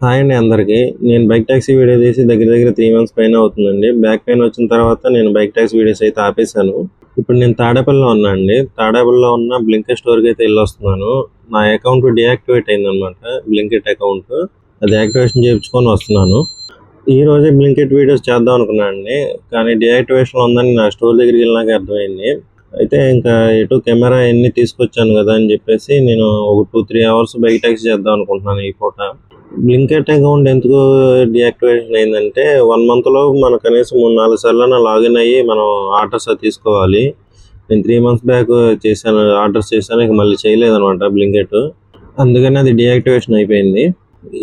Hi అండి అందరికీ. నేను బైక్ టాక్సీ వీడియో తీసి దగ్గర దగ్గర 3 మంత్స్ పైన అవుతుందండి. బ్యాక్ పెయిన్ వచ్చిన తర్వాత నేను బైక్ టాక్సీ వీడియోస్ అయితే ఆపేశాను. ఇప్పుడు నేను తాడేపల్లిలో ఉన్నా అండి. తాడేపల్లిలో ఉన్న బ్లింకిట్ స్టోర్‌కి అయితే ఎళ్ళొస్తున్నాను. నా అకౌంట్ డీయాక్టివేట్ అయిందనమాట. Blinkit account. అది యాక్టివేషన్ చేపించుకొని వస్తున్నాను. ఈ రోజే బ్లింకిట్ వీడియోస్ చేద్దాం అనుకున్నానండి. కానీ డీయాక్టివేషన్‌లో ఉందని నా స్టోర్ దగ్గరికి వెళ్ళినాకే అర్థమైంది. అయితే ఇంకా ఎటు కెమెరా అయన్నీ తీసుకొచ్చాను కదా అని చెప్పేసి నేను ఒక 2-3 అవర్స్ బైక్ టాక్సీ చేద్దాం అనుకుంటున్నాను ఈ పూట. బ్లింకిట్ అకౌంట్ ఎందుకు డీయాక్టివేషన్ అయిందంటే 1 మంత్‌లో మనం కనీసం 3-4 సార్లన్నా లాగిన్ అయ్యి మనం ఆర్డర్స్ అది తీసుకోవాలి. నేను 3 మంత్స్ బ్యాక్ చేశాను. ఆర్డర్స్ చేశాను. ఇక మళ్ళీ చేయలేదనమాట బ్లింకిట్. అందుకని అది డీయాక్టివేషన్ అయిపోయింది.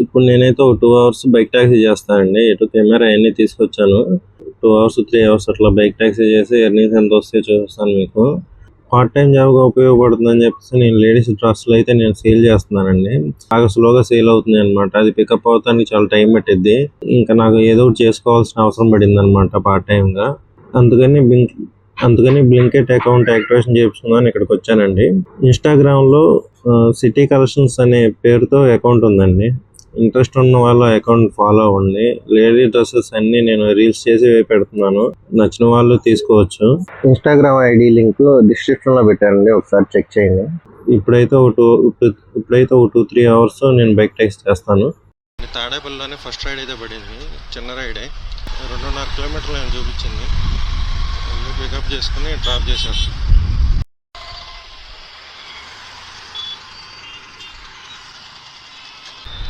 ఇప్పుడు నేనైతే ఒక 2 అవర్స్ బైక్ టాక్సీ చేస్తానండి. ఎటు కెమెరా అయన్నీ తీసుకొచ్చాను. 2 అవర్స్, 3 అవర్స్ అట్లా బైక్ టాక్సీ చేసి ఎర్నింగ్స్ ఎంత వస్తాయో చూపిస్తాను మీకు. పార్ట్ టైం జాబ్‌గా ఉపయోగపడుతుందని చెప్పేసి నేను లేడీస్ డ్రెస్సులు అయితే నేను సేల్ చేస్తున్నానండి. బాగా స్లోగా సేల్ అవుతున్నాయన్నమాట. అది పికప్ అవ్వడానికి చాలా టైం పట్టిద్ది. ఇంకా నాకు ఏదో ఒకటి చేసుకోవాల్సిన అవసరం పడిందన్నమాట పార్ట్ టైమ్‌గా. అందుకని అందుకని బ్లింకిట్ అకౌంట్ యాక్టివేషన్ చేయించుకుందామని ఇక్కడికి వచ్చానండి. ఇన్‌స్టాగ్రామ్‌లో సిటీ కలెక్షన్స్ అనే పేరుతో అకౌంట్ ఉందండి. ఇంట్రెస్ట్ ఉన్న వాళ్ళు అకౌంట్ ఫాలో అవ్వండి. లేడీ డ్రెస్సెస్ అన్ని నేను రీల్స్ చేసి పెడుతున్నాను. నచ్చిన వాళ్ళు తీసుకోవచ్చు. ఇన్‌స్టాగ్రామ్ ఐడి లింక్ డిస్క్రిప్షన్ లో పెట్టానండి. ఒకసారి చెక్ చేయండి. ఇప్పుడైతే ఒక 2-3 అవర్స్ నేను బైక్ టాక్సీ చేస్తాను. తాడేపల్లిలోనే ఫస్ట్ రైడ్ అయితే పడింది. చిన్న రైడే 2.5 కిలోమీటర్లు నేను చూపించింది. పికప్ చేసుకుని డ్రాప్ చేశాను.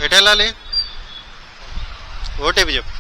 ఎటు వెళ్ళాలి? ఓటీపీ చెప్పు.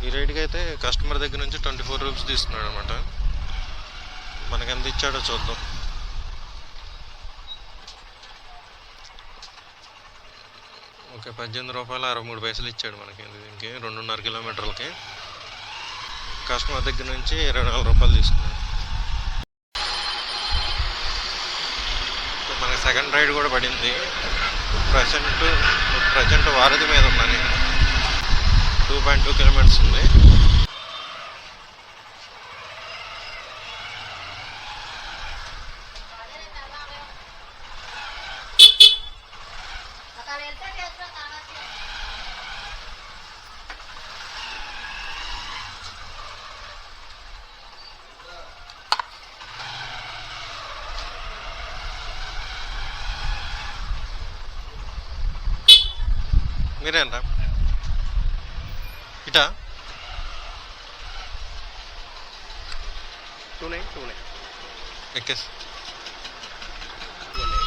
ఈ రైడ్కి అయితే కస్టమర్ దగ్గర నుంచి 24 రూపీస్ తీసుకున్నాడు అనమాట. మనకి ఎంత ఇచ్చాడో చూద్దాం. ఓకే, 18 రూపాయలు 63 పైసలు ఇచ్చాడు మనకి. దీనికి 2.5 కిలోమీటర్లకి కస్టమర్ దగ్గర నుంచి 24 రూపాయలు తీసుకున్నాడు. మనకి సెకండ్ రైడ్ కూడా పడింది. ప్రజెంట్ వారధి మీద ఉన్నా నేను. 2.2 కిలోమీటర్స్ ఉంది. మీరేనా ఇటా 29 ఎక్కేసి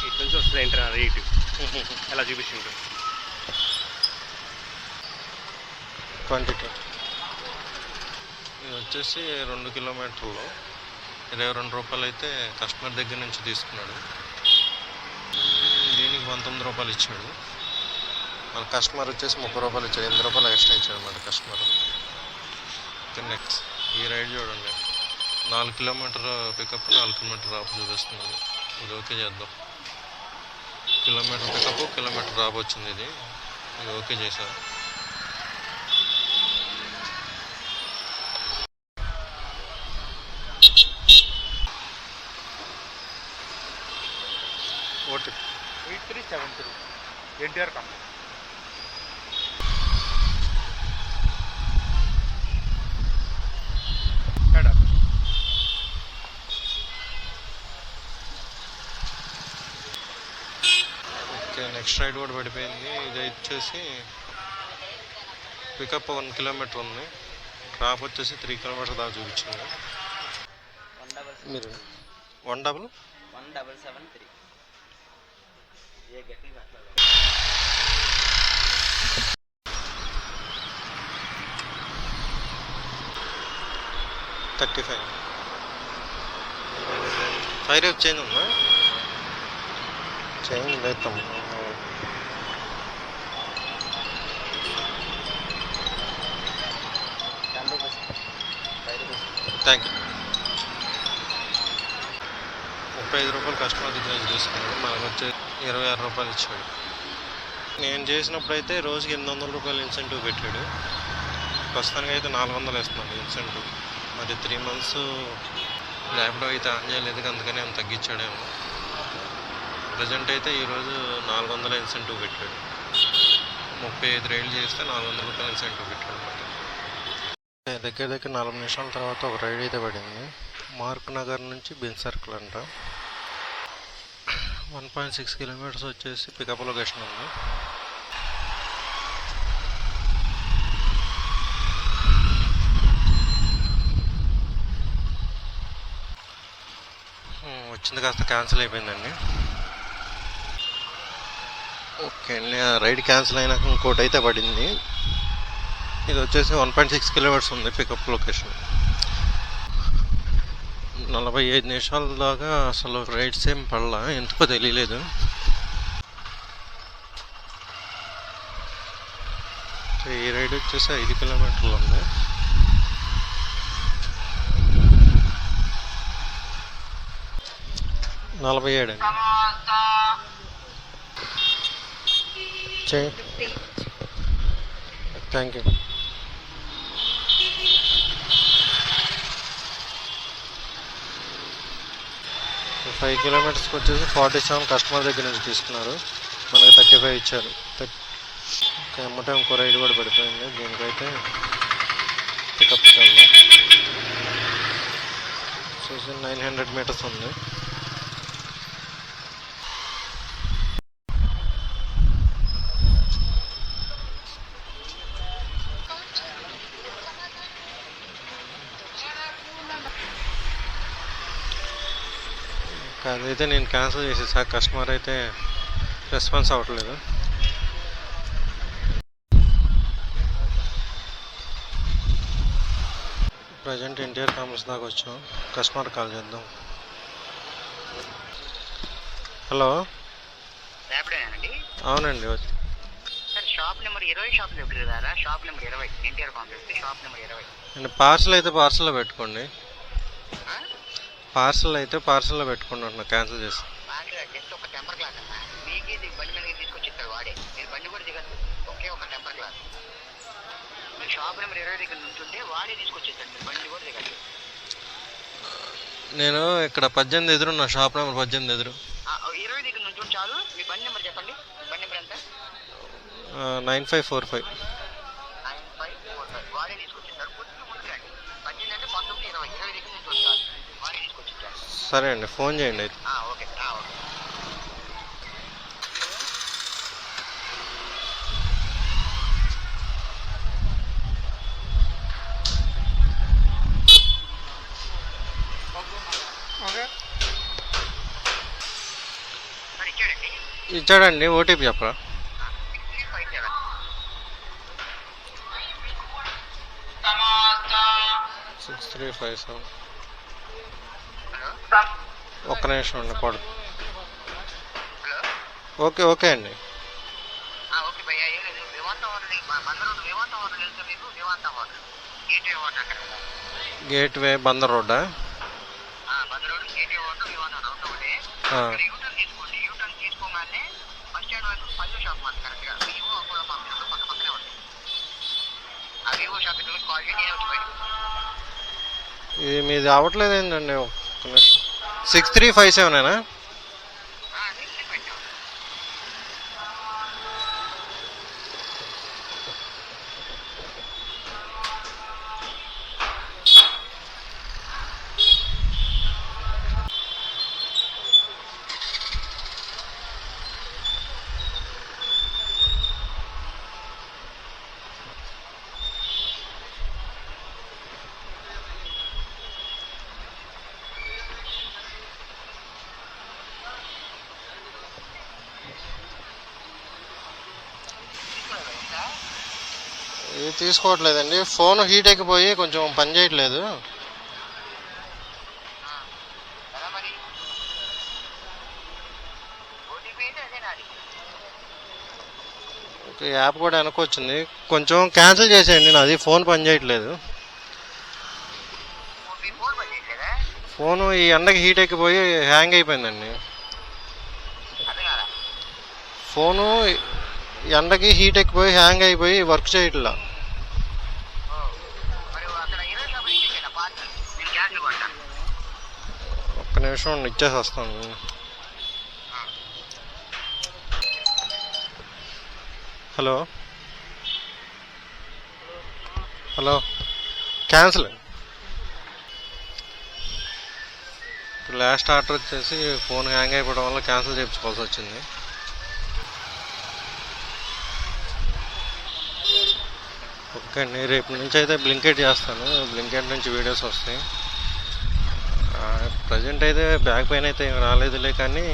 ఇటు నుంచి వస్తుంది ఎంటర్ రేటు ఎలా చూపిస్తుంది 22. ఇది వచ్చేసి 2 కిలోమీటర్లు 22 రూపాయలు అయితే కస్టమర్ దగ్గర నుంచి తీసుకున్నాడు. దీనికి 19 రూపాయలు ఇచ్చాడు. మన కస్టమర్ వచ్చేసి 30 రూపాయలు ఇచ్చాడు. 8 రూపాయలు ఎక్స్ట్రా ఇచ్చాడు అన్నమాట కస్టమర్. నెక్స్ట్ ఈ రైడ్ చూడండి. 4 కిలోమీటర్ పికప్, 4 కిలోమీటర్ డ్రాప్ చూపిస్తుంది. ఇది ఓకే చేద్దాం. కిలోమీటర్ పికప్, కిలోమీటర్ డ్రాప్ వచ్చింది. ఇది ఓకే చేశారు. OTP 8373 NTR company. Okay, next ride కూడా పడిపోయింది. ఇది వచ్చేసి పికప్ 1 కిలోమీటర్ ఉంది. డ్రాప్ వచ్చేసి 3 కిలోమీటర్ దాకా చూపించింది. మీరు 1773 35 ఫైర్ చేంజ్ ఉందా? చేంజ్ లేదు. Thank you. 35 రూపాయలు కస్టమర్ దగ్గర నుంచి తీసుకున్నాడు, మనకు వచ్చి 26 రూపాయలు ఇచ్చాడు. నేను చేసినప్పుడు అయితే రోజుకి 800 రూపాయలు ఇన్సెంటివ్ పెట్టాడు. ప్రస్తుతానికి అయితే 400 వేస్తున్నాడు ఇన్సెంటివ్. మరి 3 months ల్యాప్టాప్ అయితే ఆన్ చేయలేదు, అందుకని ఏమైనా తగ్గించాడేమో. ప్రజెంట్ అయితే ఈరోజు 400 ఇన్సెంటివ్ పెట్టాడు. 35 రైళ్ళు చేస్తే 400 రూపాయలు ఇన్సెంటివ్ పెట్టాడు అనమాట. దగ్గర 4 నిమిషాల తర్వాత ఒక రైడ్ అయితే పడింది. మార్క్ నగర్ నుంచి బెన్ సర్కిల్ అంట. 1.6 కిలోమీటర్స్ వచ్చేసి పికప్ లొకేషన్ ఉంది. వచ్చింది కాస్త క్యాన్సిల్ అయిపోయిందండి. ఓకే అండి, రైడ్ క్యాన్సిల్ అయినాక ఇంకోటి అయితే పడింది. ఇది వచ్చేసి 1.6 కిలోమీటర్స్ ఉంది పికప్ లొకేషన్. 45 నిమిషాల దాకా అసలు రైడ్స్ ఏం పడలా, ఎందుకో తెలియలేదు. ఈ రైడ్ వచ్చేసి 5 కిలోమీటర్లు ఉంది. నలభై 47 అండి. Thank you. 5 కిలోమీటర్స్కి వచ్చేసి 47 కస్టమర్ దగ్గర నుంచి తీసుకున్నారు, మనకి 35 ఇచ్చారు. ఎమ్మటే ఇంకో రైడ్ కూడా పడిపోయింది. దీనికైతే పికప్ వెళ్దాం. వచ్చేసి 900 మీటర్స్ ఉంది. అదైతే నేను క్యాన్సిల్ చేసేసా, కస్టమర్ అయితే రెస్పాన్స్ అవ్వట్లేదు. ప్రజెంట్ ఎన్టీఆర్ కాంప్లెక్స్ దాకా వచ్చాం, కస్టమర్ కాల్ చేద్దాం. హలో, అవునండి. షాప్ నెంబర్ 20 షాప్ దగ్గర shop number 20 NTR complex shop number 20 అండి. పార్సల్ అయితే పార్సల్లో పెట్టుకోండి, పార్సల్ అయితే పార్సల్లో పెట్టుకోండి అంటున్నా, క్యాన్సిల్ చేసి. జస్ట్ ఒక టెంపర్ గ్లాస్ అన్న, మీకు బండి మీద తీసుకొచ్చి ఇస్తారు వాడే, మీరు బండి కూడా దిగద్దు, ఒకే ఒక టెంపర్ గ్లాస్. మీరు షాప్ నెంబర్ 20 దగ్గర నుంచుంటే వాడే తీసుకొచ్చేస్తాడు, మీరు బండి కూడా దిగద్దు. నేను ఇక్కడ 18 ఎదురున్నా, షాప్ నెంబర్ 18 ఎదురు. 20 దగ్గర నుంచి చాలు. మీ బండి నెంబర్ చెప్పండి. మీ బండి నెంబర్ ఎంత? 9545. 9545 వాడే తీసుకొచ్చేస్తాడు. కొద్దిగా ముందుకు రండి. 18 అంటే 19 20 దగ్గర నుంచి చాలు, వాడే తీసుకొచ్చేస్తాడు. సరే అండి, ఫోన్ చేయండి అయితే. ఓకే. ఇచ్చాడండి, ఓటీపీ చెప్పరా? 6357. ఒక్క నిమిషం అండి, పడు. ఓకే ఓకే అండి. గేట్వే బందర్ రోడ్డా? ఇది మీది అవ్వట్లేదు ఏంటండి? ఒక్క నిమిషం. 6357 ఇది తీసుకోవట్లేదండి, ఫోన్ హీట్ ఎక్కిపోయి కొంచెం పని చేయట్లేదు. యాప్ కూడా వెనకొచ్చింది, కొంచెం క్యాన్సిల్ చేసేయండి, నాది ఫోన్ పని చేయట్లేదు. ఫోను ఈ ఎండకి హీట్ ఎక్కిపోయి హ్యాంగ్ అయిపోయిందండి. అదే కదా. ఫోను ఎండకి హీట్ ఎక్కిపోయి హ్యాంగ్ అయిపోయి వర్క్ చేయట్లా. మరి అక్కడ ఇరవై షాపులు ఇచ్చేసాను పార్ట్, నేను క్యాష్ కొంటా. ఒక్క నిమిషం ఇచ్చేసి వస్తాను. Hello hello, cancel. ఇప్పుడు లాస్ట్ ఆర్డర్ వచ్చేసి ఫోన్ హ్యాంగ్ అయిపోవడం వల్ల క్యాన్సిల్ చేయించుకోవాల్సి వచ్చింది. ఓకే అండి, రేపు నుంచి అయితే బ్లింకెట్ చేస్తాను. బ్లింకెట్ నుంచి వీడియోస్ వస్తాయి. ప్రజెంట్ అయితే బ్యాక్ పెయిన్ అయితే ఏం రాలేదులే, కానీ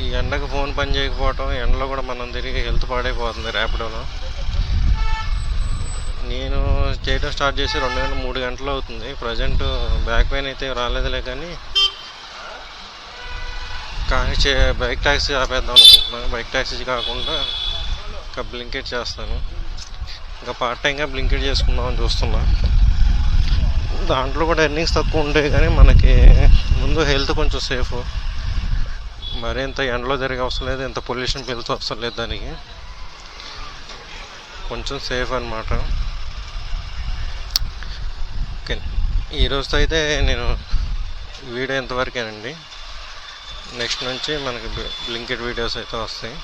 ఈ ఎండకు ఫోన్ పని చేయకపోవటం, ఎండలో కూడా మనం తిరిగి హెల్త్ పాడైపోతుంది ర్యాపిడోలో. నేను చేయడం స్టార్ట్ చేసి 2 గంటలు అవుతుంది. ప్రజెంట్ బ్యాక్ పెయిన్ అయితే రాలేదులే, కానీ బైక్ ట్యాక్సీ ఆపేద్దాం అనుకుంటున్నాను. బైక్ ట్యాక్సీ కాకుండా ఇంకా బ్లింకెట్ చేస్తాను. ఇంకా పార్ట్ టైంగా బ్లింకెట్ చేసుకుందామని చూస్తున్నా. దాంట్లో కూడా ఎర్నింగ్స్ తక్కువ ఉంటాయి, కానీ మనకి ముందు హెల్త్ కొంచెం సేఫ్. మరి ఇంత ఎండలో తిరిగి అవసరం లేదు, ఇంత పొల్యూషన్ పిలుతూ అవసరం లేదు, దానికి కొంచెం సేఫ్ అన్నమాట. ఓకే, ఈరోజుతో అయితే నేను వీడియో ఎంతవరకేనండి. నెక్స్ట్ నుంచి మనకి బ్లింకెట్ వీడియోస్ అయితే వస్తాయి.